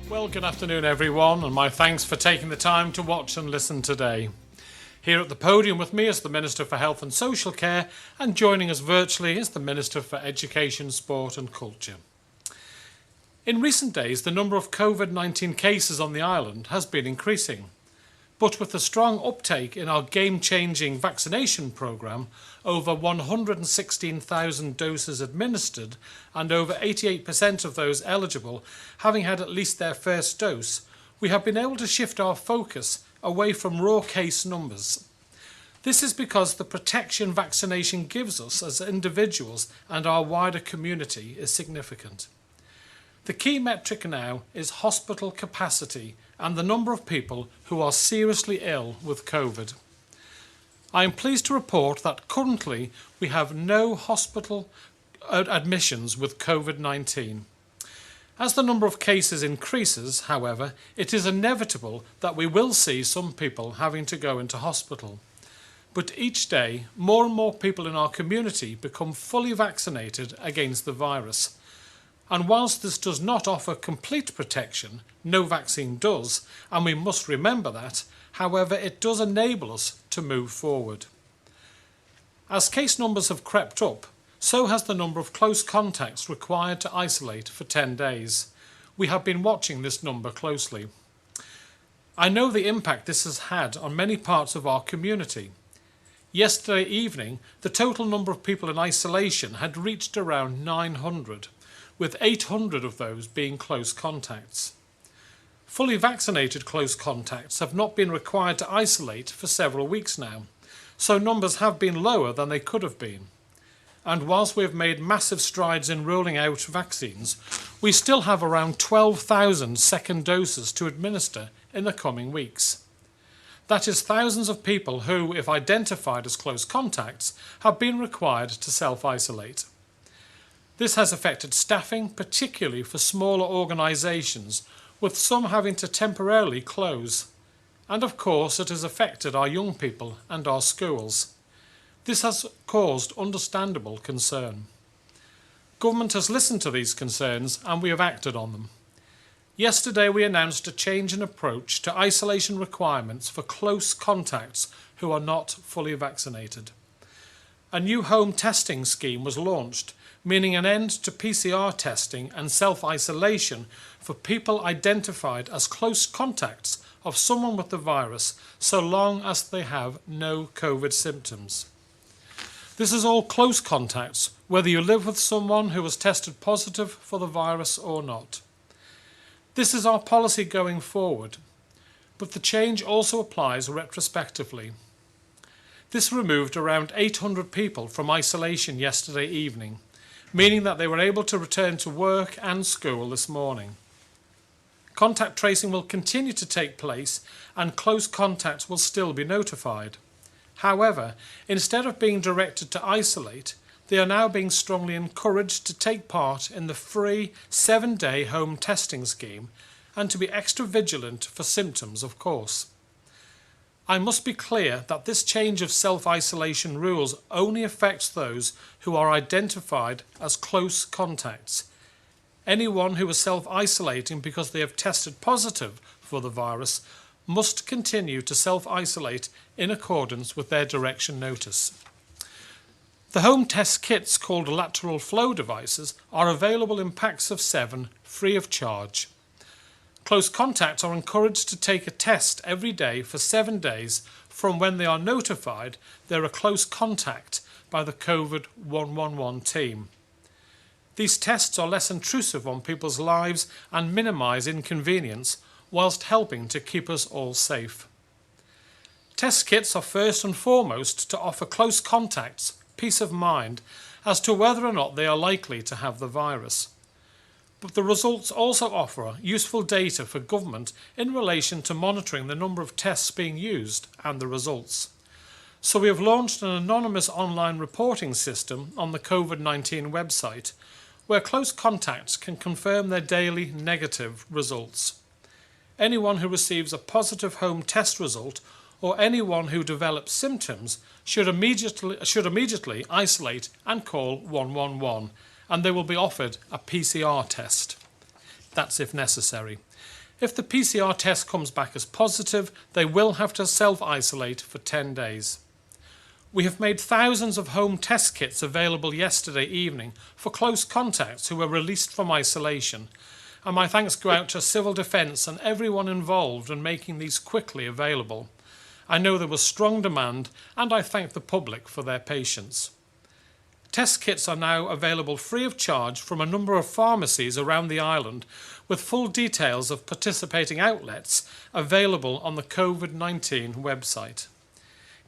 Well, good afternoon everyone, and my thanks for taking the time to watch and listen today. Here at the podium with me is the Minister for Health and Social Care, and joining us virtually is the Minister for Education, Sport and Culture. In recent days, the number of COVID-19 cases on the island has been increasing. But with the strong uptake in our game-changing vaccination programme, over 116,000 doses administered and over 88% of those eligible having had at least their first dose, we have been able to shift our focus away from raw case numbers. This is because the protection vaccination gives us as individuals and our wider community is significant. The key metric now is hospital capacity and the number of people who are seriously ill with COVID. I am pleased to report that currently we have no hospital admissions with COVID-19. As the number of cases increases, however, it is inevitable that we will see some people having to go into hospital. But each day, more and more people in our community become fully vaccinated against the virus. And whilst this does not offer complete protection, no vaccine does, and we must remember that, however, it does enable us to move forward. As case numbers have crept up, so has the number of close contacts required to isolate for 10 days. We have been watching this number closely. I know the impact this has had on many parts of our community. Yesterday evening, the total number of people in isolation had reached around 900. With 800 of those being close contacts. Fully vaccinated close contacts have not been required to isolate for several weeks now, so numbers have been lower than they could have been. And whilst we have made massive strides in rolling out vaccines, we still have around 12,000 second doses to administer in the coming weeks. That is thousands of people who, if identified as close contacts, have been required to self-isolate. This has affected staffing, particularly for smaller organisations, with some having to temporarily close. And of course it has affected our young people and our schools. This has caused understandable concern. Government has listened to these concerns and we have acted on them. Yesterday we announced a change in approach to isolation requirements for close contacts who are not fully vaccinated. A new home testing scheme was launched, meaning an end to PCR testing and self-isolation for people identified as close contacts of someone with the virus, so long as they have no COVID symptoms. This is all close contacts, whether you live with someone who was tested positive for the virus or not. This is our policy going forward, but the change also applies retrospectively. This removed around 800 people from isolation yesterday evening, meaning that they were able to return to work and school this morning. Contact tracing will continue to take place and close contacts will still be notified. However, instead of being directed to isolate, they are now being strongly encouraged to take part in the free 7-day home testing scheme and to be extra vigilant for symptoms, of course. I must be clear that this change of self-isolation rules only affects those who are identified as close contacts. Anyone who is self-isolating because they have tested positive for the virus must continue to self-isolate in accordance with their direction notice. The home test kits called lateral flow devices are available in packs of 7 free of charge. Close contacts are encouraged to take a test every day for 7 days from when they are notified they're a close contact by the COVID 111 team. These tests are less intrusive on people's lives and minimise inconvenience whilst helping to keep us all safe. Test kits are first and foremost to offer close contacts peace of mind as to whether or not they are likely to have the virus. But the results also offer useful data for government in relation to monitoring the number of tests being used and the results. So we have launched an anonymous online reporting system on the COVID-19 website where close contacts can confirm their daily negative results. Anyone who receives a positive home test result or anyone who develops symptoms should immediately isolate and call 111, and they will be offered a PCR test. That's if necessary. If the PCR test comes back as positive, they will have to self-isolate for 10 days. We have made thousands of home test kits available yesterday evening for close contacts who were released from isolation, and my thanks go out to Civil Defence and everyone involved in making these quickly available. I know there was strong demand, and I thank the public for their patience. Test kits are now available free of charge from a number of pharmacies around the island, with full details of participating outlets available on the COVID-19 website.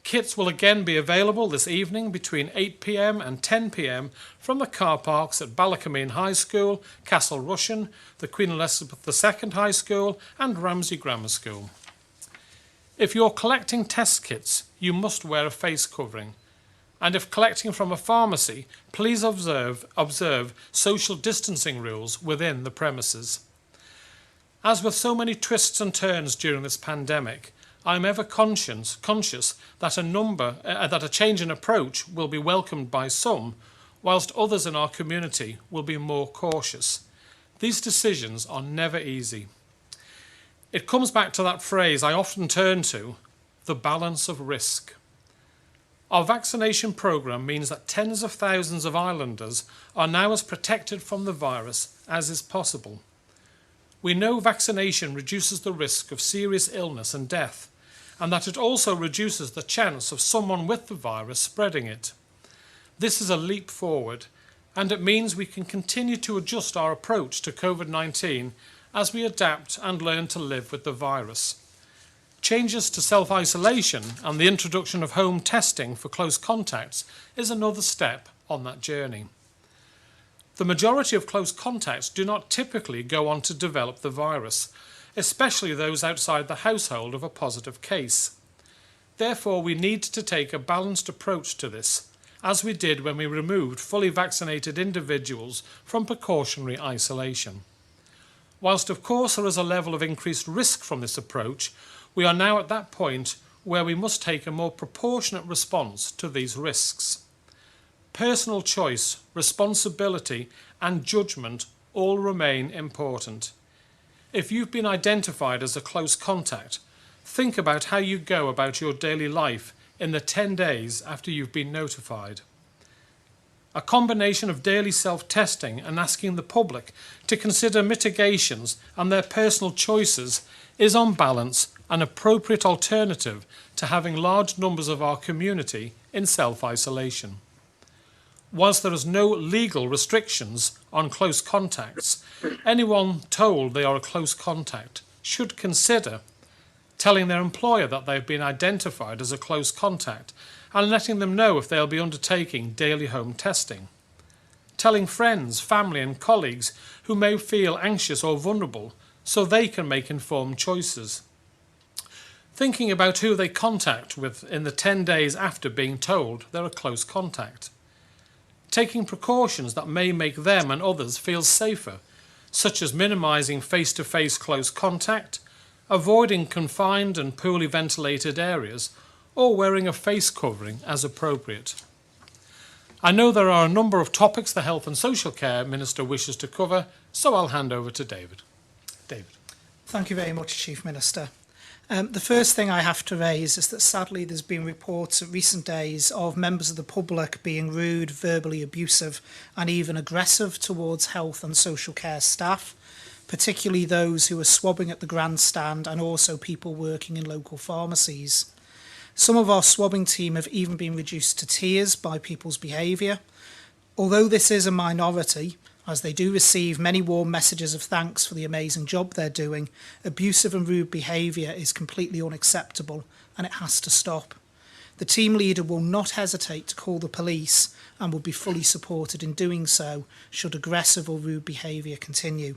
Kits will again be available this evening between 8 p.m. and 10 p.m. from the car parks at Ballacomene High School, Castle Rushen, the Queen Elizabeth II High School and Ramsey Grammar School. If you're collecting test kits, you must wear a face covering. And if collecting from a pharmacy, please observe social distancing rules within the premises. As with so many twists and turns during this pandemic, I am ever conscious that a change in approach will be welcomed by some, whilst others in our community will be more cautious. These decisions are never easy. It comes back to that phrase I often turn to, the balance of risk. Our vaccination programme means that tens of thousands of islanders are now as protected from the virus as is possible. We know vaccination reduces the risk of serious illness and death, and that it also reduces the chance of someone with the virus spreading it. This is a leap forward, and it means we can continue to adjust our approach to COVID-19 as we adapt and learn to live with the virus. Changes to self-isolation and the introduction of home testing for close contacts is another step on that journey. The majority of close contacts do not typically go on to develop the virus, especially those outside the household of a positive case. Therefore, we need to take a balanced approach to this, as we did when we removed fully vaccinated individuals from precautionary isolation. Whilst of course there is a level of increased risk from this approach, we are now at that point where we must take a more proportionate response to these risks. Personal choice, responsibility and judgment all remain important. If you've been identified as a close contact, think about how you go about your daily life in the 10 days after you've been notified. A combination of daily self-testing and asking the public to consider mitigations and their personal choices is on balance an appropriate alternative to having large numbers of our community in self-isolation. Whilst there is no legal restrictions on close contacts, anyone told they are a close contact should consider telling their employer that they have been identified as a close contact and letting them know if they'll be undertaking daily home testing. Telling friends, family and colleagues who may feel anxious or vulnerable so they can make informed choices. Thinking about who they contact with in the 10 days after being told they're a close contact. Taking precautions that may make them and others feel safer, such as minimising face-to-face close contact, avoiding confined and poorly ventilated areas, or wearing a face covering as appropriate. I know there are a number of topics the Health and Social Care Minister wishes to cover, so I'll hand over to David. David. Thank you very much, Chief Minister. The first thing I have to raise is that sadly there's been reports in recent days of members of the public being rude, verbally abusive and even aggressive towards health and social care staff, particularly those who are swabbing at the grandstand and also people working in local pharmacies. Some of our swabbing team have even been reduced to tears by people's behaviour. Although this is a minority, as they do receive many warm messages of thanks for the amazing job they're doing, abusive and rude behaviour is completely unacceptable and it has to stop. The team leader will not hesitate to call the police and will be fully supported in doing so should aggressive or rude behaviour continue.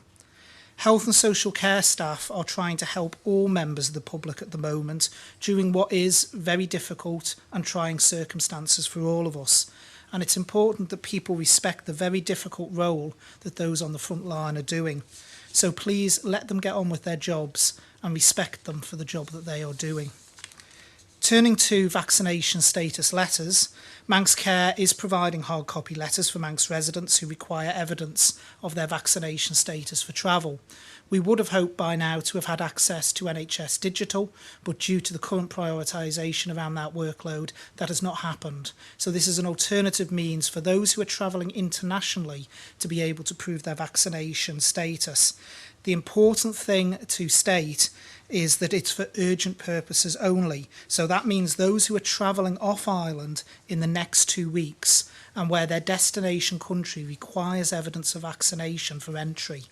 Health and social care staff are trying to help all members of the public at the moment during what is very difficult and trying circumstances for all of us. And it's important that people respect the very difficult role that those on the front line are doing. So please let them get on with their jobs and respect them for the job that they are doing. Turning to vaccination status letters, Manx Care is providing hard copy letters for Manx residents who require evidence of their vaccination status for travel. We would have hoped by now to have had access to NHS Digital, but due to the current prioritisation around that workload, that has not happened. So this is an alternative means for those who are travelling internationally to be able to prove their vaccination status. The important thing to state is that it's for urgent purposes only. So that means those who are travelling off island in the next 2 weeks and where their destination country requires evidence of vaccination for entry.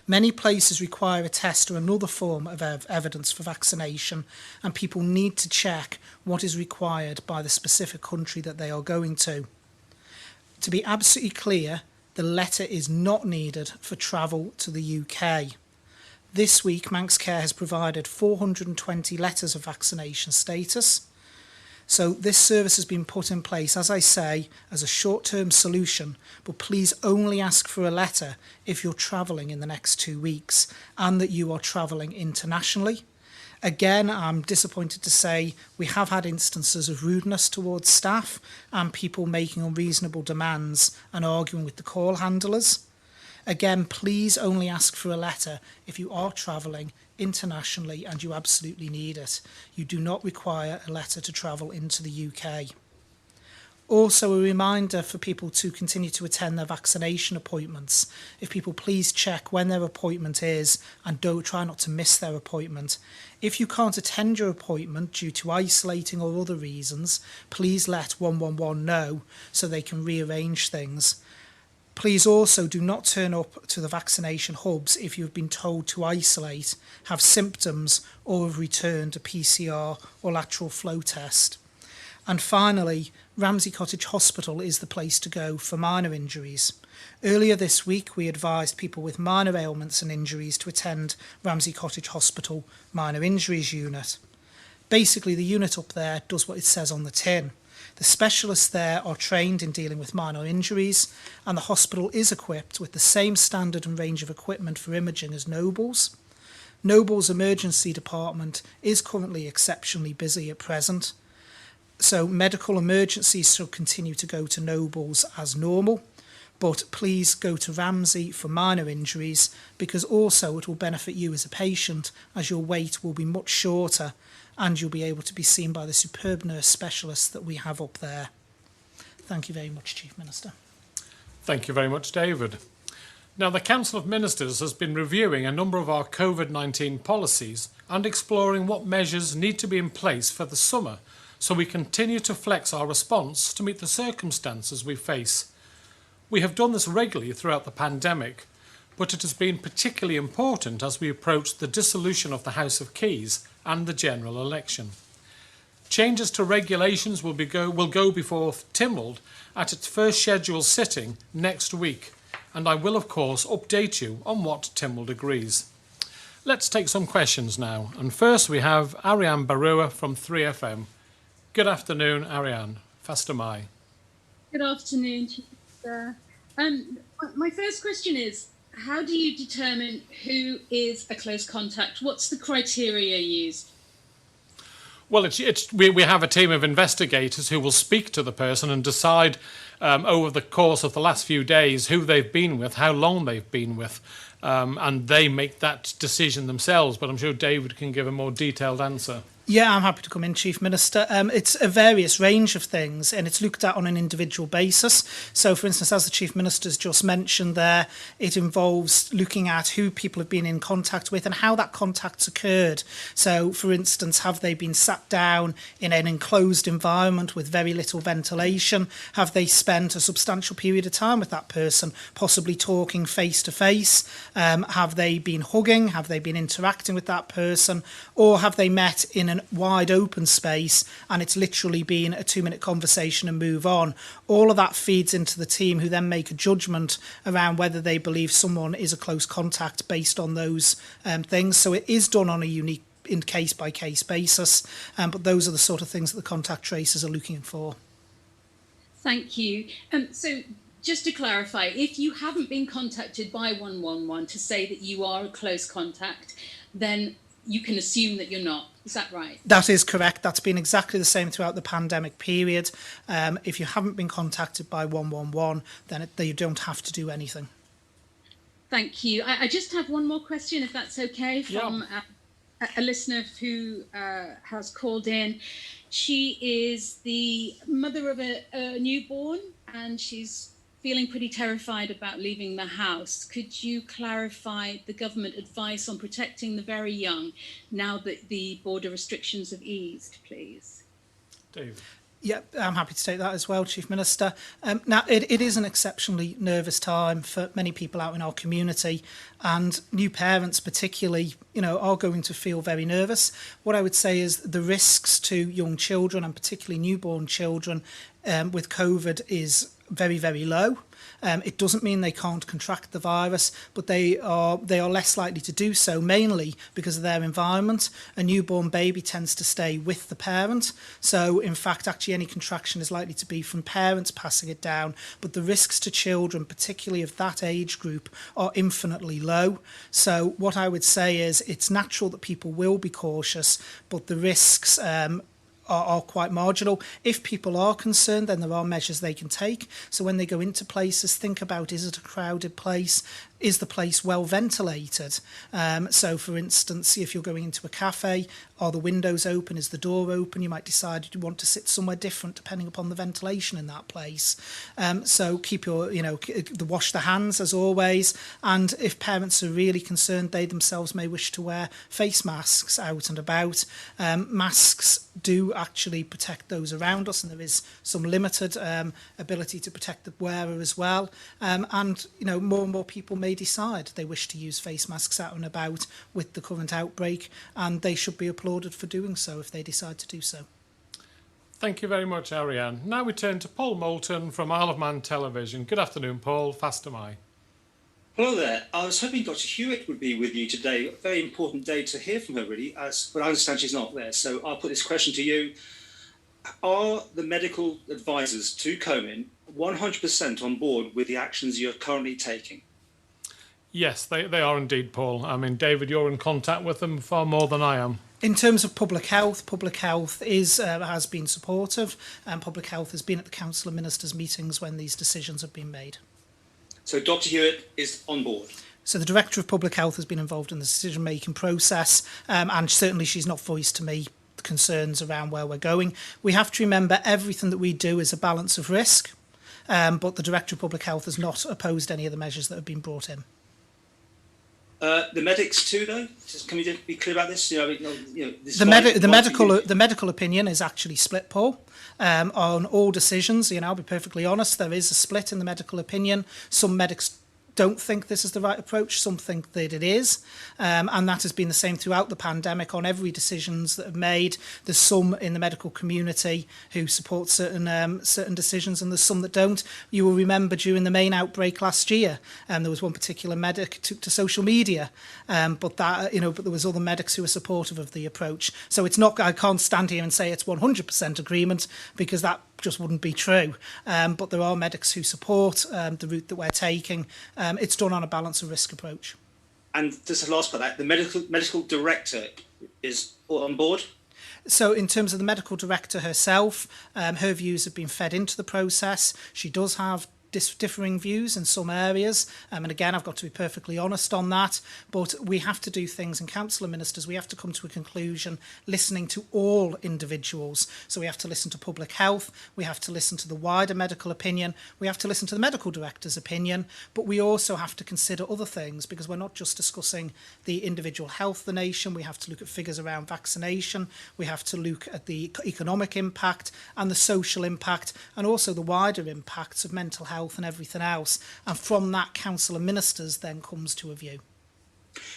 Many places require a test or another form of evidence for vaccination, and people need to check what is required by the specific country that they are going to. To be absolutely clear, the letter is not needed for travel to the UK. This week, Manx Care has provided 420 letters of vaccination status. So this service has been put in place, as I say, as a short-term solution, but please only ask for a letter if you're travelling in the next 2 weeks and that you are travelling internationally. Again, I'm disappointed to say we have had instances of rudeness towards staff and people making unreasonable demands and arguing with the call handlers. Again, please only ask for a letter if you are travelling internationally and you absolutely need it. You do not require a letter to travel into the UK. Also, a reminder for people to continue to attend their vaccination appointments. If people please check when their appointment is and don't try not to miss their appointment. If you can't attend your appointment due to isolating or other reasons, please let 111 know so they can rearrange things. Please also do not turn up to the vaccination hubs if you've been told to isolate, have symptoms or have returned a PCR or lateral flow test. And finally, Ramsey Cottage Hospital is the place to go for minor injuries. Earlier this week, we advised people with minor ailments and injuries to attend Ramsey Cottage Hospital Minor Injuries Unit. Basically, the unit up there does what it says on the tin. The specialists there are trained in dealing with minor injuries, and the hospital is equipped with the same standard and range of equipment for imaging as Nobles. Nobles' emergency department is currently exceptionally busy at present, so medical emergencies shall continue to go to Nobles as normal, but please go to Ramsey for minor injuries because also it will benefit you as a patient as your wait will be much shorter and you'll be able to be seen by the superb nurse specialists that we have up there. Thank you very much, Chief Minister. Thank you very much, David. Now, the Council of Ministers has been reviewing a number of our COVID-19 policies and exploring what measures need to be in place for the summer so we continue to flex our response to meet the circumstances we face. We have done this regularly throughout the pandemic, but it has been particularly important as we approach the dissolution of the House of Keys and the general election. Changes to regulations will go before Tynwald at its first scheduled sitting next week, and I will of course update you on what Tynwald agrees. Let's take some questions now, and first we have Ariane Barua from 3FM. Good afternoon, Ariane. Fastyr mie. Good afternoon, Chief Minister. My first question is, how do you determine who is a close contact? What's the criteria used? Well, we have a team of investigators who will speak to the person and decide over the course of the last few days who they've been with, how long they've been with, and they make that decision themselves. But I'm sure David can give a more detailed answer. Yeah, I'm happy to come in, Chief Minister. It's a various range of things and it's looked at on an individual basis. So, for instance, as the Chief Minister's just mentioned there, it involves looking at who people have been in contact with and how that contact's occurred. So, for instance, have they been sat down in an enclosed environment with very little ventilation? Have they spent a substantial period of time with that person, possibly talking face to face? Have they been hugging? Have they been interacting with that person? Or have they met in an wide open space and it's literally been a 2-minute conversation and move on? All of that feeds into the team who then make a judgment around whether they believe someone is a close contact based on those things. So it is done on a unique in case-by-case basis, but those are the sort of things that the contact tracers are looking for. Thank you. So just to clarify, if you haven't been contacted by 111 to say that you are a close contact, then you can assume that you're not. Is that right? That is correct. That's been exactly the same throughout the pandemic period. If you haven't been contacted by 111, then you don't have to do anything. Thank you. I just have one more question, if that's okay, from a listener who has called in. She is the mother of a newborn, and she's feeling pretty terrified about leaving the house. Could you clarify the government advice on protecting the very young now that the border restrictions have eased, please? David. Yeah, I'm happy to take that as well, Chief Minister. Now, it is an exceptionally nervous time for many people out in our community, and new parents particularly, are going to feel very nervous. What I would say is the risks to young children, and particularly newborn children, with COVID is very, very low. It doesn't mean they can't contract the virus, but they are less likely to do so, mainly because of their environment. A newborn baby tends to stay with the parent. So, in fact, actually any contraction is likely to be from parents passing it down. But the risks to children, particularly of that age group, are infinitely low. So what I would say is it's natural that people will be cautious, but the risks are quite marginal. If people are concerned, then there are measures they can take. So when they go into places, think about, is it a crowded place? Is the place well ventilated? So, for instance, if you're going into a cafe, are the windows open? Is the door open? You might decide you want to sit somewhere different depending upon the ventilation in that place. So keep your, wash the hands as always. And if parents are really concerned, they themselves may wish to wear face masks out and about. Masks do actually protect those around us, and there is some limited ability to protect the wearer as well. And more and more people may decide they wish to use face masks out and about with the current outbreak, and they should be applauded for doing so if they decide to do so. Thank you very much, Ariane. Now we turn to Paul Moulton from Isle of Man Television. Good afternoon, Paul. Fast am I. Hello there. I was hoping Dr. Hewitt would be with you today. A very important day to hear from her, really, but I understand she's not there. So I'll put this question to you. Are the medical advisors to Comyn 100% on board with the actions you're currently taking? Yes, they are indeed, Paul. I mean, David, you're in contact with them far more than I am. In terms of public health has been supportive, and public health has been at the Council of Ministers meetings when these decisions have been made. So Dr. Hewitt is on board? So the Director of Public Health has been involved in the decision-making process, and certainly she's not voiced to me concerns around where we're going. We have to remember everything that we do is a balance of risk, but the Director of Public Health has not opposed any of the measures that have been brought in. The medics too, though. Can we just be clear about this? The medical opinion is actually split, Paul, on all decisions. I'll be perfectly honest. There is a split in the medical opinion. Some medics don't think this is the right approach. Some think that it is, and that has been the same throughout the pandemic on every decisions that have made. There's some in the medical community who support certain decisions, and there's some that don't. You will remember during the main outbreak last year, there was one particular medic who took to social media, but there was other medics who were supportive of the approach. So it's not. I can't stand here and say it's 100% agreement, because that just wouldn't be true. But there are medics who support the route that we're taking. It's done on a balance of risk approach. And just the last part of that, the medical director is on board? So in terms of the medical director herself, her views have been fed into the process. She does have differing views in some areas, and again I've got to be perfectly honest on that, but we have to do things in Council of Ministers. We have to come to a conclusion listening to all individuals. So we have to listen to public health, we have to listen to the wider medical opinion, we have to listen to the medical director's opinion, but we also have to consider other things, because we're not just discussing the individual health of the nation. We have to look at figures around vaccination, we have to look at the economic impact and the social impact, and also the wider impacts of mental health and everything else, and from that Council of Ministers then comes to a view.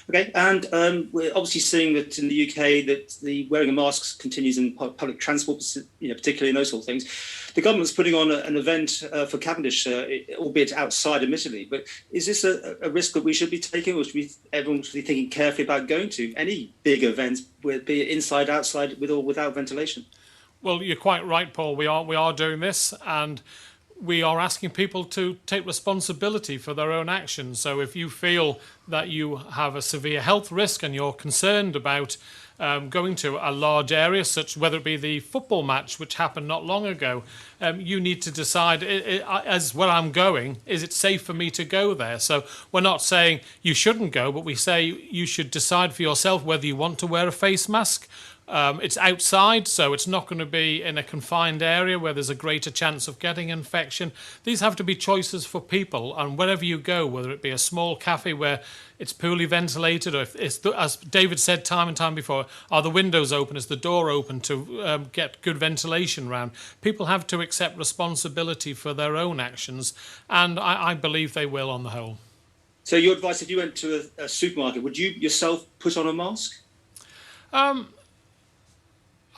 Okay, and we're obviously seeing that in the UK that the wearing of masks continues in public transport, particularly in those sort of things. The government's putting on an event for Cavendish, albeit outside, admittedly. But is this a risk that we should be taking, or should everyone should be thinking carefully about going to any big events, be it inside, outside, with or without ventilation? Well, you're quite right, Paul. We are doing this, and we are asking people to take responsibility for their own actions. So if you feel that you have a severe health risk and you're concerned about going to a large area, such whether it be the football match, which happened not long ago, you need to decide, as where I'm going, is it safe for me to go there? So we're not saying you shouldn't go, but we say you should decide for yourself whether you want to wear a face mask. It's outside, so it's not going to be in a confined area where there's a greater chance of getting infection. These have to be choices for people, and wherever you go, whether it be a small cafe where it's poorly ventilated, or if it's, as David said time and time before, are the windows open, is the door open to get good ventilation around? People have to accept responsibility for their own actions, and I believe they will on the whole. So your advice, if you went to a supermarket, would you yourself put on a mask?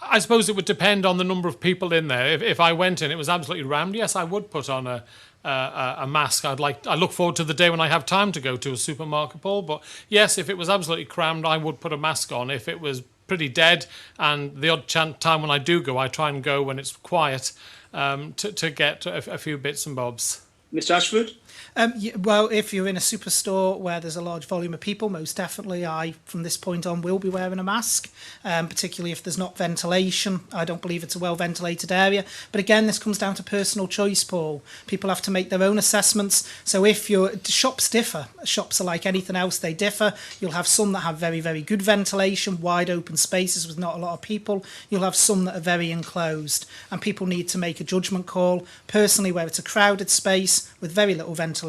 I suppose it would depend on the number of people in there. If I went in, it was absolutely rammed, yes, I would put on a mask. I look forward to the day when I have time to go to a supermarket, Paul. But yes, if it was absolutely crammed, I would put a mask on. If it was pretty dead, and the odd time when I do go, I try and go when it's quiet to get a few bits and bobs. Mr. Ashford? Well, if you're in a superstore where there's a large volume of people, most definitely I, from this point on, will be wearing a mask, particularly if there's not ventilation. I don't believe it's a well-ventilated area. But again, this comes down to personal choice, Paul. People have to make their own assessments. So if shops differ. Shops are like anything else, they differ. You'll have some that have very, very good ventilation, wide open spaces with not a lot of people. You'll have some that are very enclosed, and people need to make a judgment call. Personally, where it's a crowded space with very little ventilation,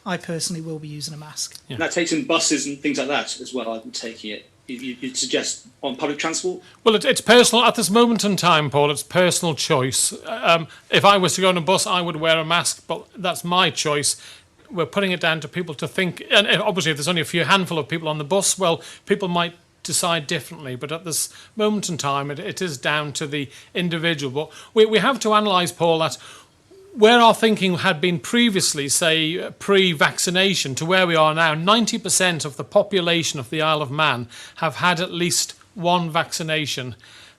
I personally will be using a mask. Yeah. That takes in buses and things like that as well, I'm taking it. You'd suggest on public transport? Well, it's personal. At this moment in time, Paul, it's personal choice. If I was to go on a bus, I would wear a mask, but that's my choice. We're putting it down to people to think. And obviously, if there's only a handful of people on the bus, well, people might decide differently. But at this moment in time, it is down to the individual. But we have to analyse, Paul, that where our thinking had been previously, say, pre-vaccination, to where we are now, 90% of the population of the Isle of Man have had at least one vaccination.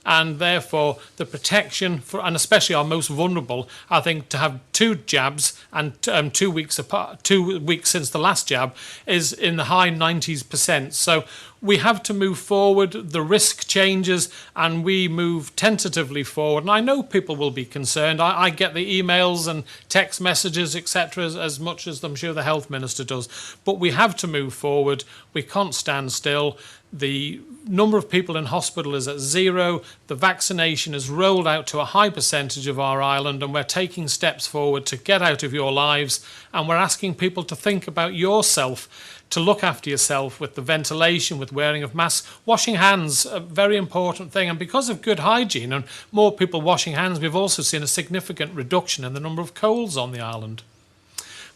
And therefore, the protection for, and especially our most vulnerable, I think, to have 2 jabs and 2 weeks apart, 2 weeks since the last jab, is in the high 90%. So we have to move forward. The risk changes, and we move tentatively forward. And I know people will be concerned. I get the emails and text messages, etc., as much as I'm sure the health minister does. But we have to move forward. We can't stand still. The number of people in hospital is at 0. The vaccination is rolled out to a high percentage of our island, and we're taking steps forward to get out of your lives. And we're asking people to think about yourself, to look after yourself with the ventilation, with wearing of masks. Washing hands, a very important thing. And because of good hygiene and more people washing hands, we've also seen a significant reduction in the number of colds on the island.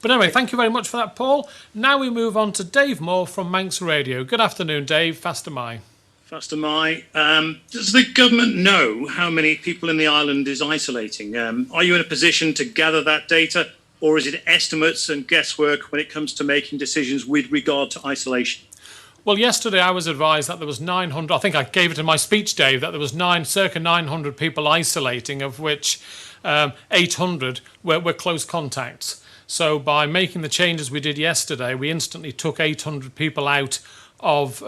But anyway, thank you very much for that, Paul. Now we move on to Dave Moore from Manx Radio. Good afternoon, Dave. Fastyr mie. Fastyr mie. Does the government know how many people in the island is isolating? Are you in a position to gather that data, or is it estimates and guesswork when it comes to making decisions with regard to isolation? Well, yesterday I was advised that there was 900, I think I gave it in my speech, Dave, that there was circa 900 people isolating, of which 800 were close contacts. So by making the changes we did yesterday, we instantly took 800 people out of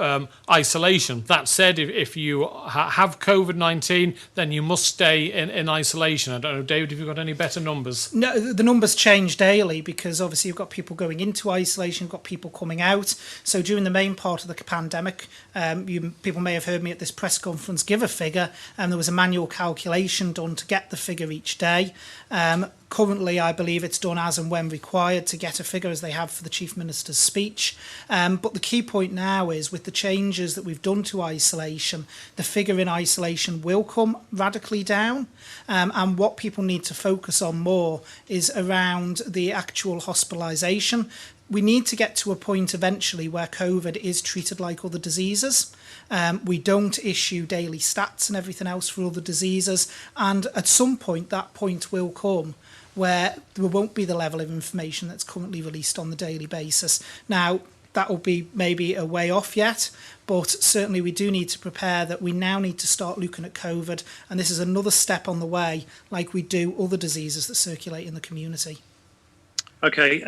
isolation. That said, if you have COVID-19, then you must stay in isolation. I don't know, David, have you got any better numbers? No, the numbers change daily because obviously you've got people going into isolation, you've got people coming out. So during the main part of the pandemic, people may have heard me at this press conference give a figure, and there was a manual calculation done to get the figure each day. Currently, I believe it's done as and when required to get a figure, as they have for the Chief Minister's speech. But the key point now is, with the changes that we've done to isolation, the figure in isolation will come radically down. And what people need to focus on more is around the actual hospitalisation. We need to get to a point eventually where COVID is treated like other diseases. We don't issue daily stats and everything else for other diseases. And at some point, that point will come where there won't be the level of information that's currently released on the daily basis. Now, that will be maybe a way off yet, but certainly we do need to prepare that we now need to start looking at COVID, and this is another step on the way, like we do other diseases that circulate in the community. Okay.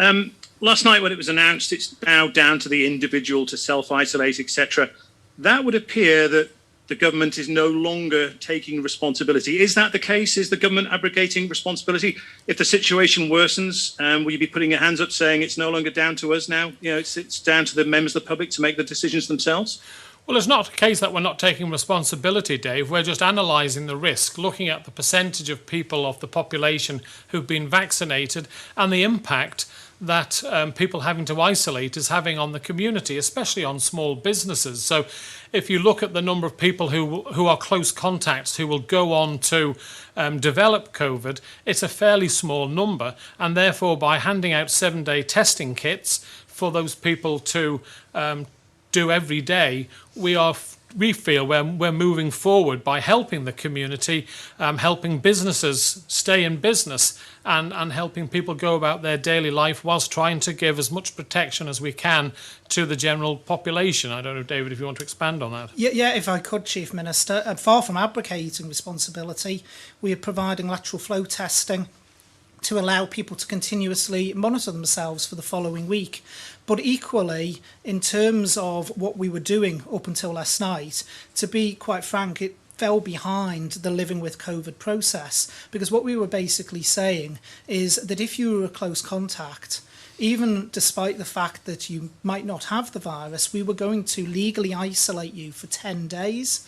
Last night when it was announced, it's now down to the individual to self-isolate, etc. That would appear that the government is no longer taking responsibility. Is that the case? Is the government abrogating responsibility? If the situation worsens, will you be putting your hands up saying it's no longer down to us now? It's down to the members of the public to make the decisions themselves? Well, it's not a case that we're not taking responsibility, Dave. We're just analysing the risk, looking at the percentage of people of the population who've been vaccinated and the impact that people having to isolate is having on the community, especially on small businesses. So if you look at the number of people who are close contacts who will go on to develop COVID, it's a fairly small number. And therefore, by handing out 7-day testing kits for those people to do every day, we feel we're moving forward by helping the community, helping businesses stay in business, and helping people go about their daily life whilst trying to give as much protection as we can to the general population. I don't know, David, if you want to expand on that. Yeah, if I could, Chief Minister. Far from abrogating responsibility, we are providing lateral flow testing to allow people to continuously monitor themselves for the following week. But equally, in terms of what we were doing up until last night, to be quite frank, it fell behind the living with COVID process, because what we were basically saying is that if you were a close contact, even despite the fact that you might not have the virus, we were going to legally isolate you for 10 days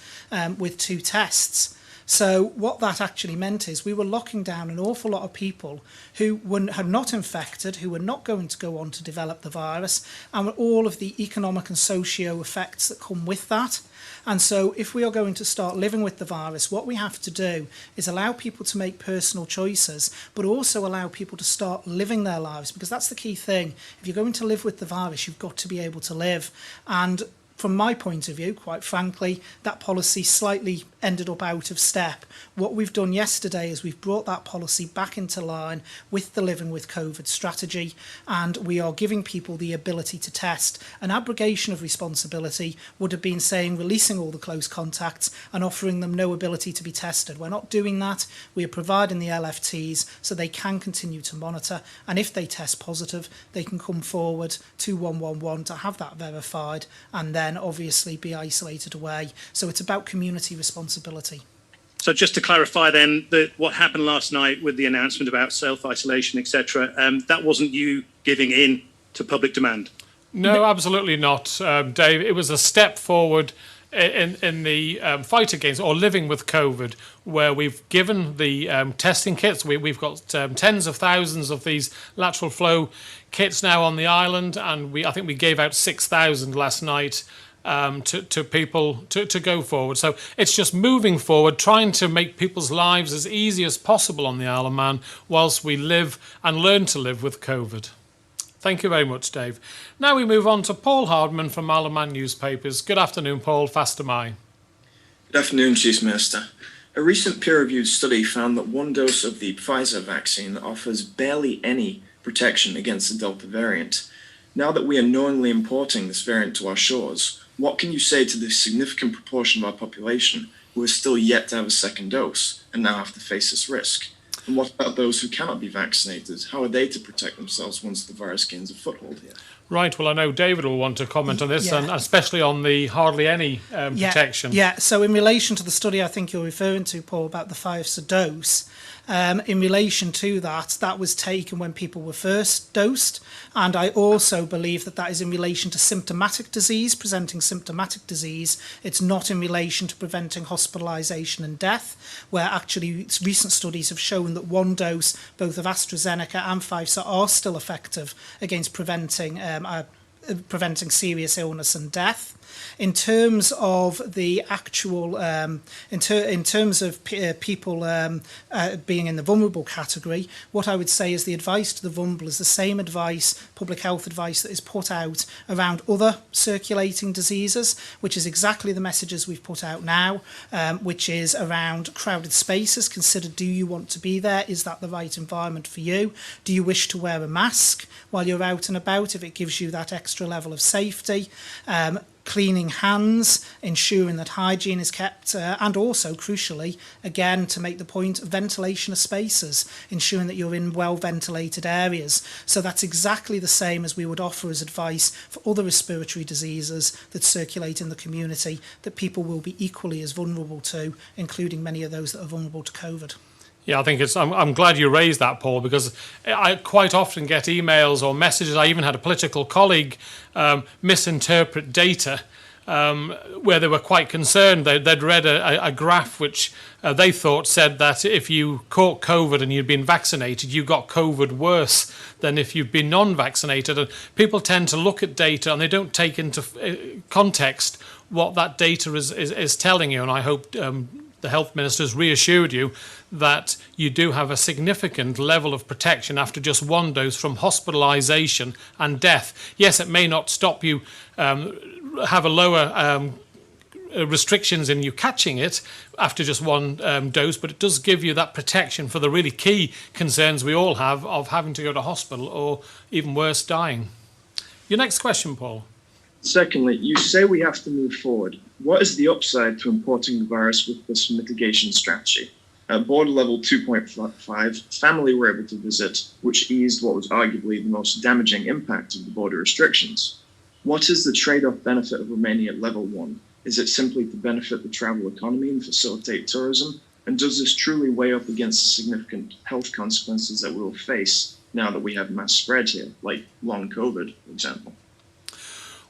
with 2 tests. So what that actually meant is we were locking down an awful lot of people who had not infected, who were not going to go on to develop the virus, and all of the economic and socio effects that come with that. And so if we are going to start living with the virus, what we have to do is allow people to make personal choices, but also allow people to start living their lives, because that's the key thing. If you're going to live with the virus, you've got to be able to live. And from my point of view, quite frankly, that policy slightly ended up out of step. What we've done yesterday is we've brought that policy back into line with the Living with COVID strategy, and we are giving people the ability to test. An abrogation of responsibility would have been saying releasing all the close contacts and offering them no ability to be tested. We're not doing that. We are providing the LFTs so they can continue to monitor, and if they test positive, they can come forward to 111 to have that verified and then obviously be isolated away. So it's about community responsibility. So just to clarify then, that what happened last night with the announcement about self-isolation, etc., that wasn't you giving in to public demand? No, absolutely not, Dave. It was a step forward in the fight against or living with COVID, where we've given the testing kits. We've got tens of thousands of these lateral flow kits now on the island, and I think we gave out 6,000 last night to people to go forward. So it's just moving forward, trying to make people's lives as easy as possible on the Isle of Man whilst we live and learn to live with COVID. Thank you very much, Dave. Now we move on to Paul Hardman from Isle of Man Newspapers. Good afternoon, Paul. Fast am I. Good afternoon, Chief Minister. A recent peer-reviewed study found that 1 dose of the Pfizer vaccine offers barely any protection against the Delta variant. Now that we are knowingly importing this variant to our shores, what can you say to the significant proportion of our population who are still yet to have a second dose and now have to face this risk? And what about those who cannot be vaccinated? How are they to protect themselves once the virus gains a foothold here? Right, well, I know David will want to comment on this, and especially on the hardly any protection. Yeah, so in relation to the study I think you're referring to, Paul, about the Pfizer dose, in relation to that, that was taken when people were first dosed, and I also believe that that is in relation to symptomatic disease, presenting symptomatic disease. It's not in relation to preventing hospitalisation and death, where actually recent studies have shown that 1 dose, both of AstraZeneca and Pfizer, are still effective against preventing serious illness and death. In terms of the actual, in terms of people being in the vulnerable category, what I would say is the advice to the vulnerable is the same advice, public health advice, that is put out around other circulating diseases, which is exactly the messages we've put out now, which is around crowded spaces. Consider, do you want to be there? Is that the right environment for you? Do you wish to wear a mask while you're out and about if it gives you that extra level of safety? cleaning hands, ensuring that hygiene is kept, and also, crucially, again, to make the point, ventilation of spaces, ensuring that you're in well-ventilated areas. So that's exactly the same as we would offer as advice for other respiratory diseases that circulate in the community that people will be equally as vulnerable to, including many of those that are vulnerable to COVID. Yeah, I think I'm glad you raised that, Paul, because I quite often get emails or messages. I even had a political colleague misinterpret data where they were quite concerned. They'd read a graph which they thought said that if you caught COVID and you'd been vaccinated, you got COVID worse than if you've been non-vaccinated. And people tend to look at data and they don't take into context what that data is telling you. And I hope the health minister's reassured you that you do have a significant level of protection after just one dose from hospitalisation and death. Yes, it may not stop you have a lower restrictions in you catching it after just one dose, but it does give you that protection for the really key concerns we all have of having to go to hospital or even worse, dying. Your next question, Paul. Secondly, you say we have to move forward. What is the upside to importing the virus with this mitigation strategy? At border level 2.5, family were able to visit, which eased what was arguably the most damaging impact of the border restrictions. What is the trade-off benefit of remaining at level 1? Is it simply to benefit the travel economy and facilitate tourism? And does this truly weigh up against the significant health consequences that we will face now that we have mass spread here, like long COVID, for example?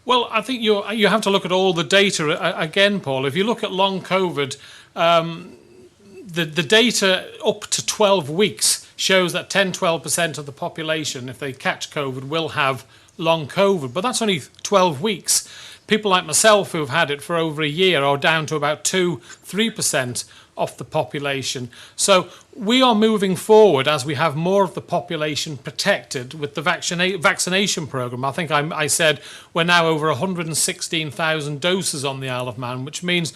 Well, I think you have to look at all the data again, Paul. If you look at long COVID, the data up to 12 weeks shows that 10-12% of the population, if they catch COVID, will have long COVID. But that's only 12 weeks. People like myself who've had it for over a year are down to about 2-3% of the population. So we are moving forward as we have more of the population protected with the vaccination programme. I think I said we're now over 116,000 doses on the Isle of Man, which means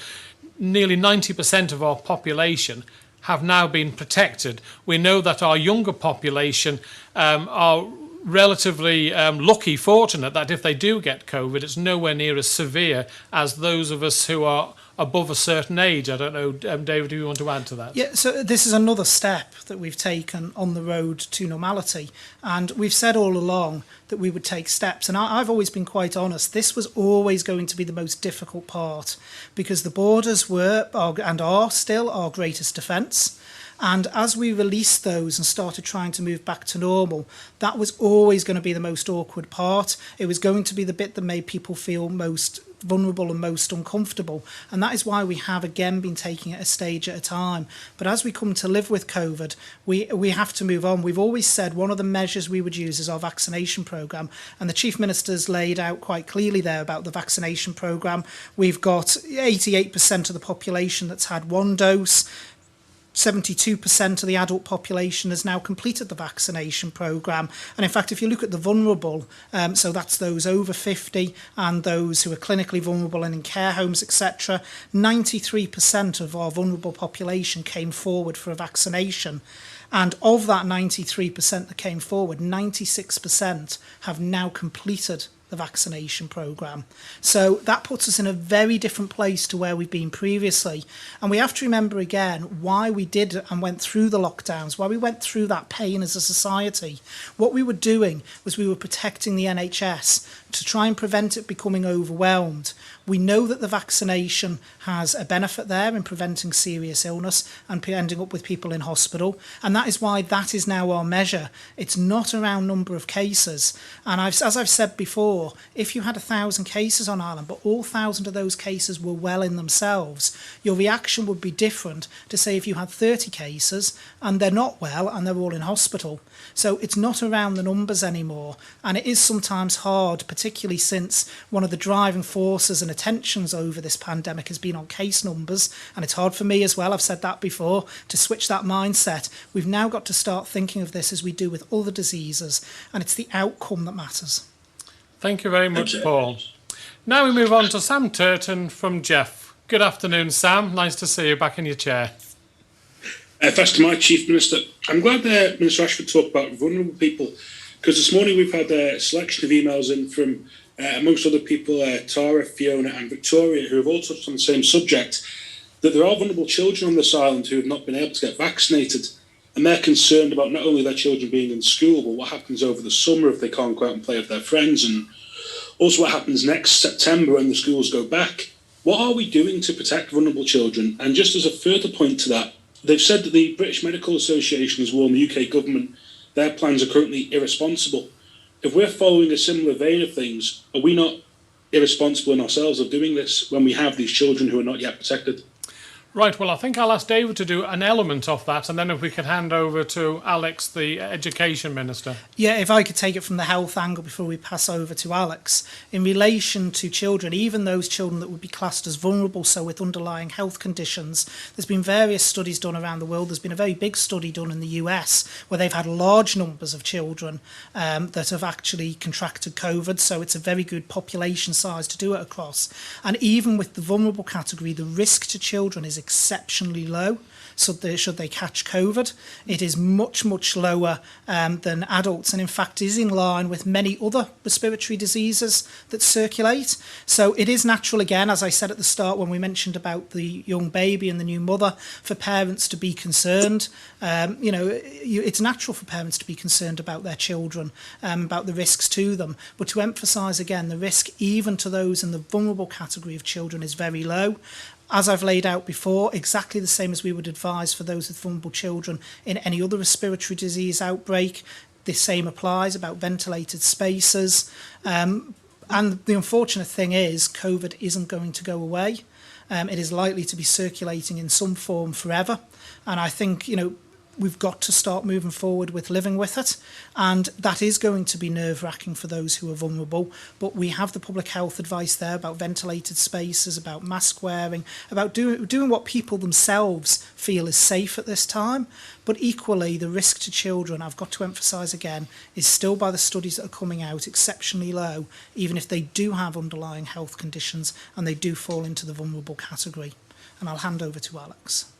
nearly 90% of our population have now been protected. We know that our younger population are relatively lucky, fortunate, that if they do get COVID, it's nowhere near as severe as those of us who are above a certain age. I don't know, David, do you want to add to that? Yeah, so this is another step that we've taken on the road to normality. And we've said all along that we would take steps. And I've always been quite honest, this was always going to be the most difficult part because the borders were and are still our greatest defence. And as we released those and started trying to move back to normal, that was always going to be the most awkward part. It was going to be the bit that made people feel most vulnerable and most uncomfortable. And that is why we have again been taking it a stage at a time. But as we come to live with COVID, we have to move on. We've always said one of the measures we would use is our vaccination programme. And the Chief Minister's laid out quite clearly there about the vaccination programme. We've got 88% of the population that's had one dose. 72% of the adult population has now completed the vaccination programme. And in fact, if you look at the vulnerable, so that's those over 50 and those who are clinically vulnerable and in care homes, etc., 93% of our vulnerable population came forward for a vaccination. And of that 93% that came forward, 96% have now completed the vaccination programme. So that puts us in a very different place to where we've been previously. And we have to remember again why we did and went through the lockdowns, why we went through that pain as a society. What we were doing was we were protecting the NHS to try and prevent it becoming overwhelmed. We know that the vaccination has a benefit there in preventing serious illness and ending up with people in hospital. And that is why that is now our measure. It's not around number of cases. And as I've said before, if you had 1,000 cases on Ireland, but all 1,000 of those cases were well in themselves, your reaction would be different to say if you had 30 cases and they're not well and they're all in hospital. So it's not around the numbers anymore. And it is sometimes hard, particularly since one of the driving forces and attentions over this pandemic has been on case numbers. And it's hard for me as well, I've said that before, to switch that mindset. We've now got to start thinking of this as we do with other diseases. And it's the outcome that matters. Thank you very much, Paul. Now we move on to Sam Turton from Jeff. Good afternoon, Sam. Nice to see you back in your chair. Thanks to my Chief Minister. I'm glad Minister Ashford talked about vulnerable people, because this morning we've had a selection of emails in from amongst other people, Tara, Fiona and Victoria, who have all touched on the same subject, that there are vulnerable children on this island who have not been able to get vaccinated. And they're concerned about not only their children being in school, but what happens over the summer if they can't go out and play with their friends, and also what happens next September when the schools go back. What are we doing to protect vulnerable children? And just as a further point to that, they've said that the British Medical Association has warned the UK government their plans are currently irresponsible. If we're following a similar vein of things, are we not irresponsible in ourselves of doing this when we have these children who are not yet protected? Right, well, I think I'll ask David to do an element of that, and then if we could hand over to Alex, the Education Minister. Yeah, if I could take it from the health angle before we pass over to Alex. In relation to children, even those children that would be classed as vulnerable, so with underlying health conditions, there's been various studies done around the world. There's been a very big study done in the US where they've had large numbers of children that have actually contracted COVID, so it's a very good population size to do it across. And even with the vulnerable category, the risk to children is exceptionally low. So should they catch COVID, it is much, much lower than adults, and in fact is in line with many other respiratory diseases that circulate. So it is natural, again, as I said at the start when we mentioned about the young baby and the new mother, for parents to be concerned. It's natural for parents to be concerned about their children, about the risks to them. But to emphasise again, the risk even to those in the vulnerable category of children is very low. As I've laid out before, exactly the same as we would advise for those with vulnerable children in any other respiratory disease outbreak. The same applies about ventilated spaces. And the unfortunate thing is COVID isn't going to go away. It is likely to be circulating in some form forever. And I think, we've got to start moving forward with living with it, and that is going to be nerve-wracking for those who are vulnerable. But we have the public health advice there about ventilated spaces, about mask wearing, about doing what people themselves feel is safe at this time. But equally, the risk to children, I've got to emphasise again, is still, by the studies that are coming out, exceptionally low, even if they do have underlying health conditions and they do fall into the vulnerable category. And I'll hand over to Alex.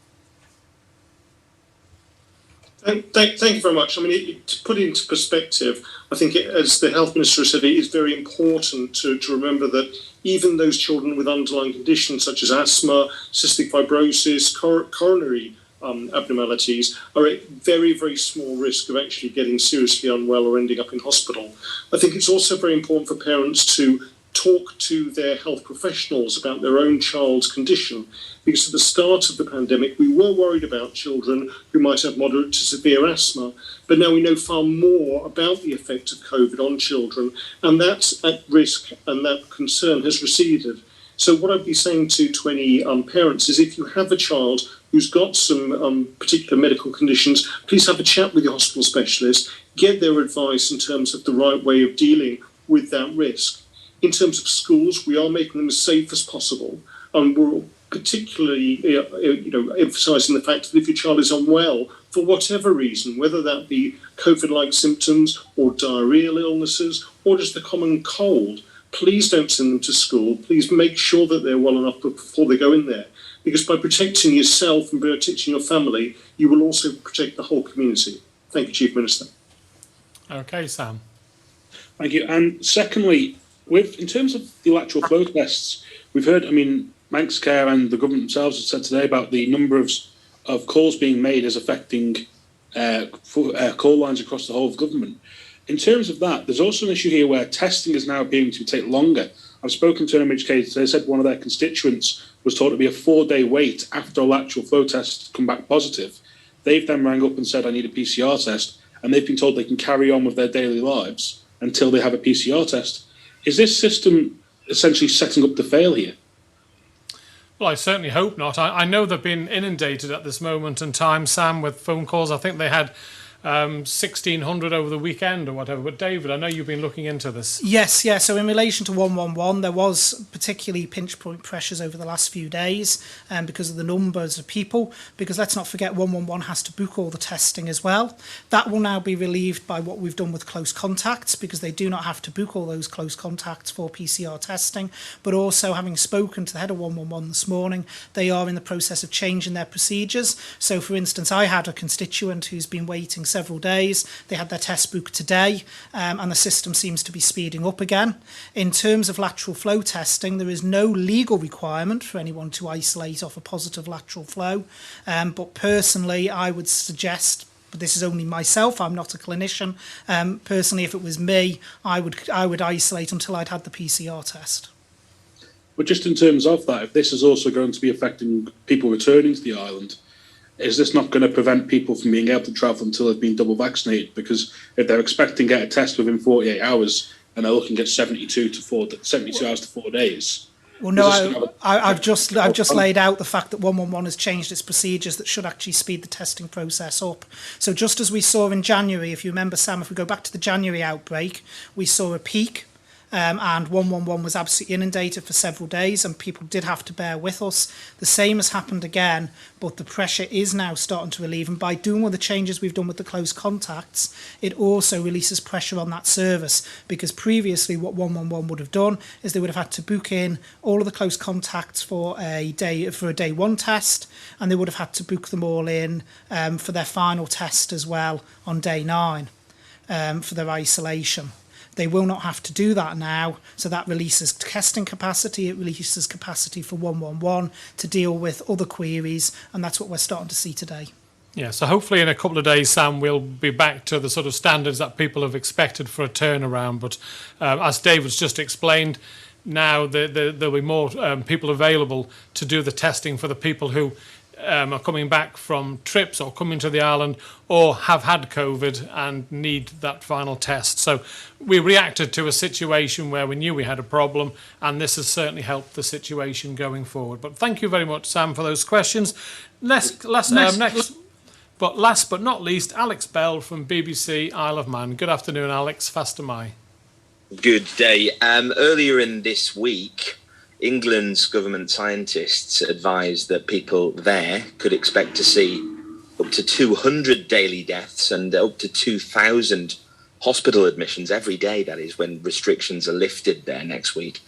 Thank you very much. I mean, to put it into perspective, I think, as the Health Minister said, it is very important to remember that even those children with underlying conditions such as asthma, cystic fibrosis, coronary abnormalities are at very, very small risk of actually getting seriously unwell or ending up in hospital. I think it's also very important for parents to talk to their health professionals about their own child's condition, because at the start of the pandemic we were worried about children who might have moderate to severe asthma, but now we know far more about the effect of COVID on children, and that's at risk, and that concern has receded. So what I'd be saying to any parents is, if you have a child who's got some particular medical conditions, please have a chat with your hospital specialist, get their advice in terms of the right way of dealing with that risk. In terms of schools, we are making them as safe as possible, and we're particularly emphasising the fact that if your child is unwell for whatever reason, whether that be COVID-like symptoms or diarrheal illnesses or just a common cold, please don't send them to school. Please make sure that they're well enough before they go in there, because by protecting yourself and protecting your family, you will also protect the whole community. Thank you, Chief Minister. Okay, Sam. Thank you. And secondly, in terms of the lateral flow tests, we've heard, Manx Care and the government themselves have said today about the number of calls being made as affecting call lines across the whole of government. In terms of that, there's also an issue here where testing is now appearing to take longer. I've spoken to an MHK, they said one of their constituents was told to be a 4-day wait after a lateral flow test come back positive. They've then rang up and said, I need a PCR test, and they've been told they can carry on with their daily lives until they have a PCR test. Is this system essentially setting up to fail here? Well, I certainly hope not. I know they've been inundated at this moment in time, Sam, with phone calls. I think they had 1,600 over the weekend or whatever. But David, I know you've been looking into this. Yes. So in relation to 111, there was particularly pinch point pressures over the last few days because of the numbers of people. Because let's not forget, 111 has to book all the testing as well. That will now be relieved by what we've done with close contacts, because they do not have to book all those close contacts for PCR testing. But also, having spoken to the head of 111 this morning, they are in the process of changing their procedures. So, for instance, I had a constituent who's been waiting several days. They had their test booked today, and the system seems to be speeding up again. In terms of lateral flow testing, there is no legal requirement for anyone to isolate off a positive lateral flow, but personally I would suggest, but this is only myself, I'm not a clinician, personally if it was me, I would isolate until I'd had the PCR test. But just in terms of that, if this is also going to be affecting people returning to the island, is this not going to prevent people from being able to travel until they've been double vaccinated? Because if they're expecting to get a test within 48 hours and they're looking at 72 hours to 4 days. Well, no, I've just laid out the fact that 111 has changed its procedures that should actually speed the testing process up. So just as we saw in January, if you remember, Sam, if we go back to the January outbreak, we saw a peak. And 111 was absolutely inundated for several days, and people did have to bear with us. The same has happened again, but the pressure is now starting to relieve, and by doing all the changes we've done with the close contacts, it also releases pressure on that service, because previously what 111 would have done is they would have had to book in all of the close contacts for a day one test, and they would have had to book them all in for their final test as well on day 9 for their isolation. They will not have to do that now, so that releases testing capacity, it releases capacity for 111 to deal with other queries, and that's what we're starting to see today. Yeah, so hopefully in a couple of days, Sam, we'll be back to the sort of standards that people have expected for a turnaround. But as David's just explained, now there'll be more people available to do the testing for the people who are coming back from trips or coming to the island or have had COVID and need that final test. So we reacted to a situation where we knew we had a problem, and this has certainly helped the situation going forward. But thank you very much, Sam, for those questions. Last but not least, Alex Bell from BBC Isle of Man. Good afternoon, Alex. Fastyr mie. Good day. Earlier in this week, England's government scientists advised that people there could expect to see up to 200 daily deaths and up to 2,000 hospital admissions every day, that is, when restrictions are lifted there next week.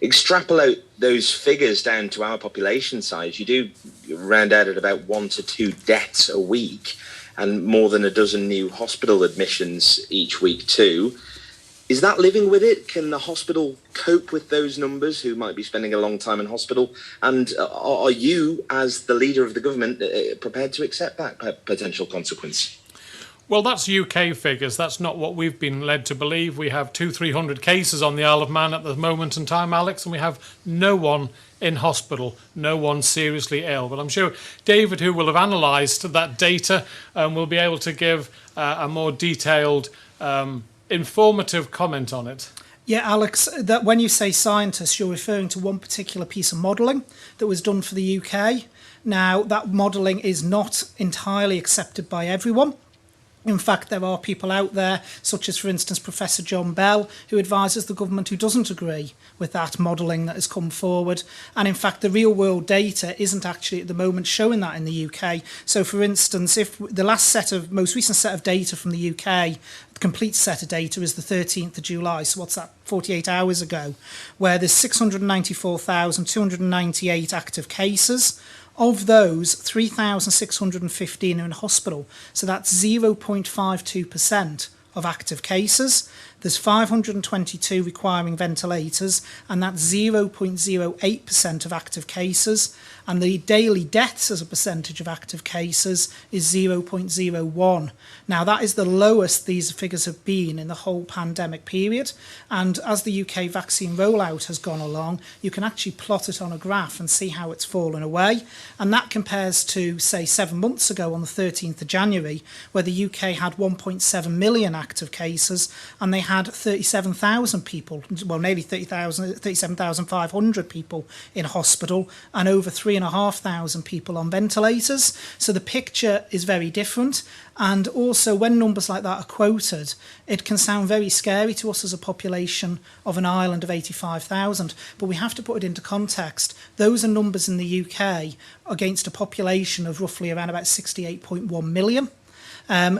Extrapolate those figures down to our population size, you do round out at about 1 to 2 deaths a week and more than a dozen new hospital admissions each week too. Is that living with it? Can the hospital cope with those numbers who might be spending a long time in hospital? And are you, as the leader of the government, prepared to accept that potential consequence? Well, that's UK figures. That's not what we've been led to believe. We have 200-300 cases on the Isle of Man at the moment in time, Alex, and we have no one in hospital, no one seriously ill. But I'm sure David, who will have analysed that data, will be able to give a more detailed informative comment on it. Yeah, Alex, that when you say scientists, you're referring to one particular piece of modelling that was done for the UK. Now, that modelling is not entirely accepted by everyone. In fact, there are people out there, such as, for instance, Professor John Bell, who advises the government who doesn't agree with that modelling that has come forward. And in fact, the real-world data isn't actually at the moment showing that in the UK. So, for instance, if the most recent set of data from the UK, the complete set of data is the 13th of July, so what's that, 48 hours ago, where there's 694,298 active cases. Of those, 3,615 are in hospital, so that's 0.52% of active cases. There's 522 requiring ventilators, and that's 0.08% of active cases. And the daily deaths as a percentage of active cases is 0.01. Now, that is the lowest these figures have been in the whole pandemic period. And as the UK vaccine rollout has gone along, you can actually plot it on a graph and see how it's fallen away. And that compares to, say, 7 months ago on the 13th of January, where the UK had 1.7 million active cases, and they had 37,000 people, well, nearly 37,500 people in hospital, and over 3,500 people on ventilators. So the picture is very different. And also, when numbers like that are quoted, it can sound very scary to us as a population of an island of 85,000. But we have to put it into context. Those are numbers in the UK against a population of roughly around about 68.1 million.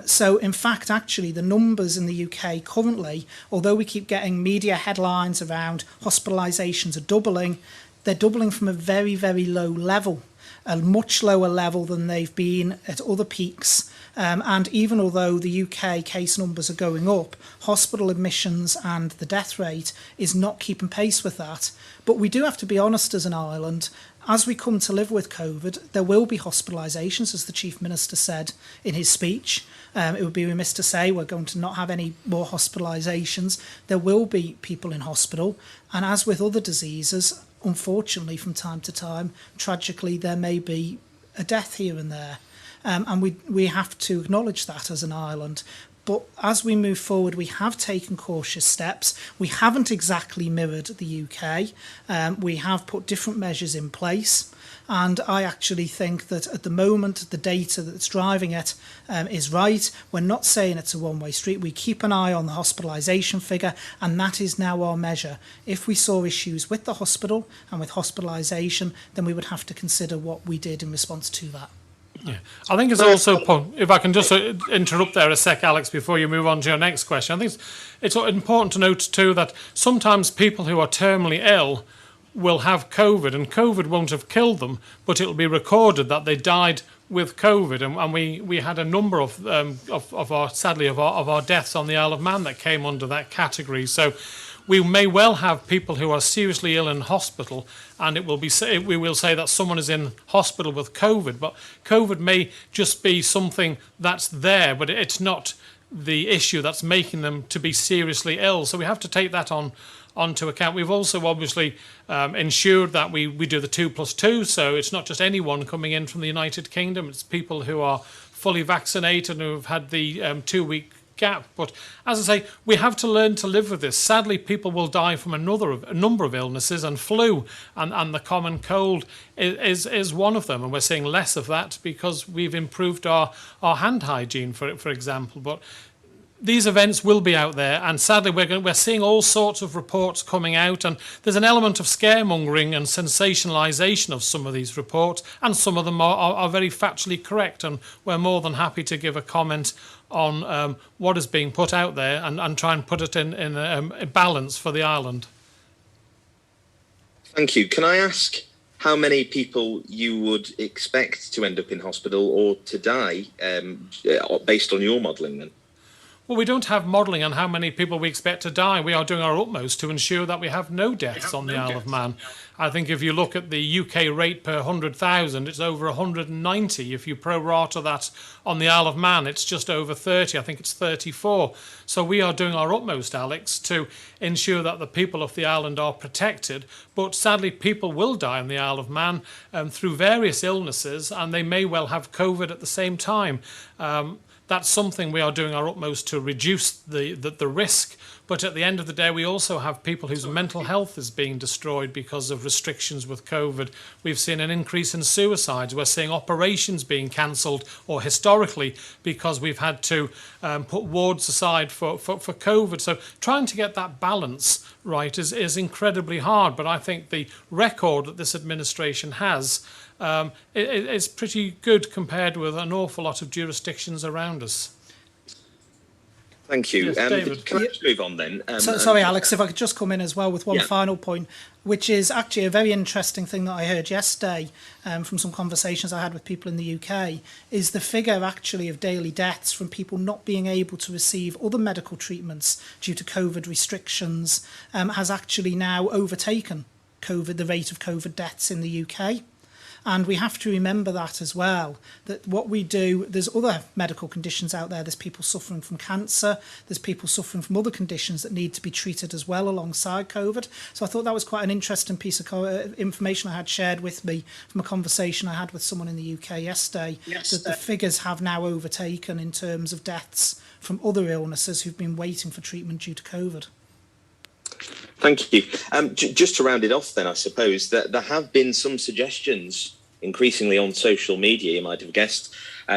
So, in fact, actually, the numbers in the UK currently, although we keep getting media headlines around hospitalisations are doubling, they're doubling from a very, very low level. a much lower level than they've been at other peaks. And even although the UK case numbers are going up, hospital admissions and the death rate is not keeping pace with that. But we do have to be honest as an island. As we come to live with COVID, there will be hospitalisations, as the Chief Minister said in his speech. It would be remiss to say we're going to not have any more hospitalisations. There will be people in hospital. And as with other diseases, unfortunately, from time to time, tragically, there may be a death here and there. And we have to acknowledge that as an island. But as we move forward, we have taken cautious steps. We haven't exactly mirrored the UK. We have put different measures in place. And I actually think that at the moment, the data that's driving it is right. We're not saying it's a one-way street. We keep an eye on the hospitalisation figure, and that is now our measure. If we saw issues with the hospital and with hospitalisation, then we would have to consider what we did in response to that. Yeah, I think it's also, if I can just interrupt there a sec, Alex, before you move on to your next question. I think it's important to note too that sometimes people who are terminally ill will have COVID, and COVID won't have killed them, but it'll be recorded that they died with COVID, and we had a number of our deaths on the Isle of Man that came under that category. So we may well have people who are seriously ill in hospital, and we will say that someone is in hospital with COVID, but COVID may just be something that's there, but it's not the issue that's making them to be seriously ill. So we have to take that onto account. We've also obviously ensured that we do the 2+2, so it's not just anyone coming in from the United Kingdom, it's people who are fully vaccinated and who have had the 2-week gap. But as I say, we have to learn to live with this. Sadly, people will die from a number of illnesses, and flu and the common cold is one of them, and we're seeing less of that because we've improved our hand hygiene, for example. But these events will be out there, and sadly we're seeing all sorts of reports coming out, and there's an element of scaremongering and sensationalisation of some of these reports, and some of them are very factually correct, and we're more than happy to give a comment on what is being put out there and try and put it in a balance for the island. Thank you. Can I ask how many people you would expect to end up in hospital or to die based on your modelling then? Well, we don't have modelling on how many people we expect to die. We are doing our utmost to ensure that we have no deaths on the Isle of Man. I think if you look at the UK rate per 100,000, it's over 190. If you pro-rata that on the Isle of Man, it's just over 30. I think it's 34. So we are doing our utmost, Alex, to ensure that the people of the island are protected. But sadly, people will die on the Isle of Man through various illnesses, and they may well have COVID at the same time. That's something we are doing our utmost to reduce the risk. But at the end of the day, we also have people whose mental health is being destroyed because of restrictions with COVID. We've seen an increase in suicides. We're seeing operations being cancelled, or historically, because we've had to put wards aside for COVID. So trying to get that balance right is incredibly hard. But I think the record that this administration has is pretty good compared with an awful lot of jurisdictions around us. Thank you. Yes, David. Can I just move on then? Sorry, Alex, if I could just come in as well with one final point, which is actually a very interesting thing that I heard yesterday from some conversations I had with people in the UK, is the figure actually of daily deaths from people not being able to receive other medical treatments due to COVID restrictions has actually now overtaken the rate of COVID deaths in the UK. And we have to remember that as well, that what we do, there's other medical conditions out there. There's people suffering from cancer. There's people suffering from other conditions that need to be treated as well alongside COVID. So I thought that was quite an interesting piece of information I had shared with me from a conversation I had with someone in the UK yesterday, that the figures have now overtaken in terms of deaths from other illnesses who've been waiting for treatment due to COVID. Thank you. Just to round it off then, I suppose, that there have been some suggestions, increasingly on social media, you might have guessed,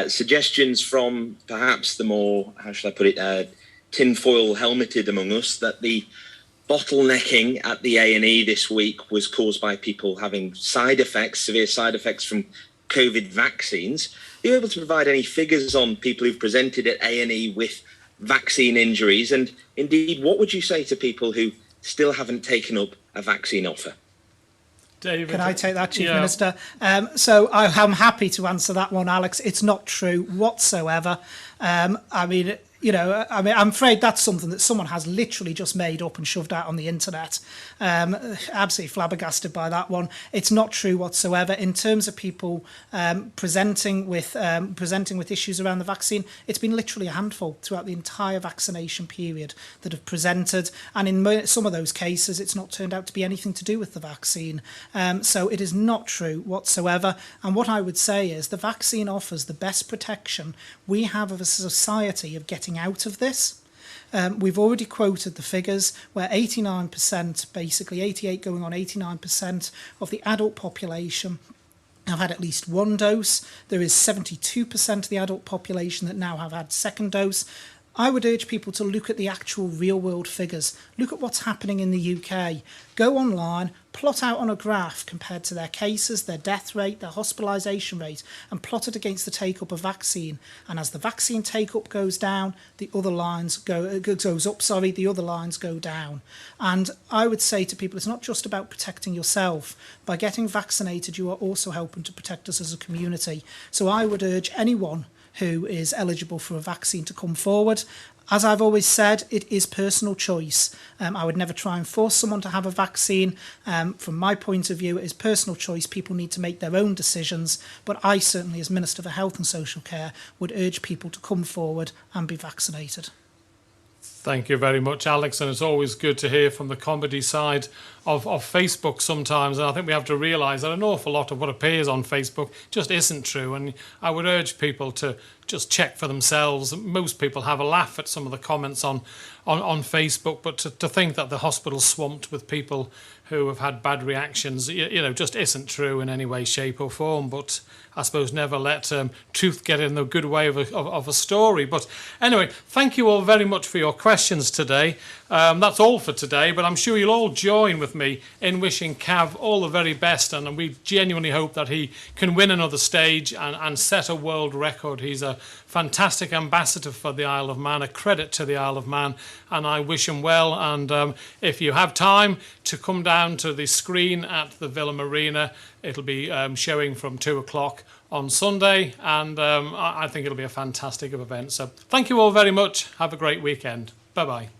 suggestions from perhaps the more, how should I put it, tinfoil helmeted among us, that the bottlenecking at the A&E this week was caused by people having severe side effects from COVID vaccines. Are you able to provide any figures on people who've presented at A&E with vaccine injuries? And indeed, what would you say to people who still haven't taken up a vaccine offer? David, can I take that, Chief Minister? So I'm happy to answer that one, Alex. It's not true whatsoever. I'm afraid that's something that someone has literally just made up and shoved out on the internet. Absolutely flabbergasted by that one. It's not true whatsoever. In terms of people presenting with issues around the vaccine, it's been literally a handful throughout the entire vaccination period that have presented, and in some of those cases, it's not turned out to be anything to do with the vaccine. So it is not true whatsoever. And what I would say is the vaccine offers the best protection we have of a society of getting out of this. We've already quoted the figures where 89%, basically 88 going on 89% of the adult population have had at least one dose. There is 72% of the adult population that now have had second dose. I would urge people to look at the actual real world figures. Look at what's happening in the UK. Go online, plot out on a graph compared to their cases, their death rate, their hospitalisation rate, and plot it against the take-up of vaccine. And as the vaccine take-up goes down, the other lines the other lines go down. And I would say to people, it's not just about protecting yourself. By getting vaccinated, you are also helping to protect us as a community. So I would urge anyone who is eligible for a vaccine to come forward. As I've always said, it is personal choice. I would never try and force someone to have a vaccine. From my point of view, it is personal choice. People need to make their own decisions. But I certainly, as Minister for Health and Social Care, would urge people to come forward and be vaccinated. Thank you very much, Alex. And it's always good to hear from the comedy side of Facebook sometimes. And I think we have to realise that an awful lot of what appears on Facebook just isn't true. And I would urge people to just check for themselves. Most people have a laugh at some of the comments on Facebook, but to think that the hospital's swamped with people who have had bad reactions, just isn't true in any way, shape or form. But I suppose never let truth get in the good way of a story. But anyway, thank you all very much for your questions today. That's all for today, but I'm sure you'll all join with me in wishing Cav all the very best, and we genuinely hope that he can win another stage and set a world record. He's a fantastic ambassador for the Isle of Man, a credit to the Isle of Man, and I wish him well. And if you have time to come down to the screen at the Villa Marina, it'll be showing from 2 o'clock on Sunday, and I think it'll be a fantastic event. So thank you all very much. Have a great weekend. Bye-bye.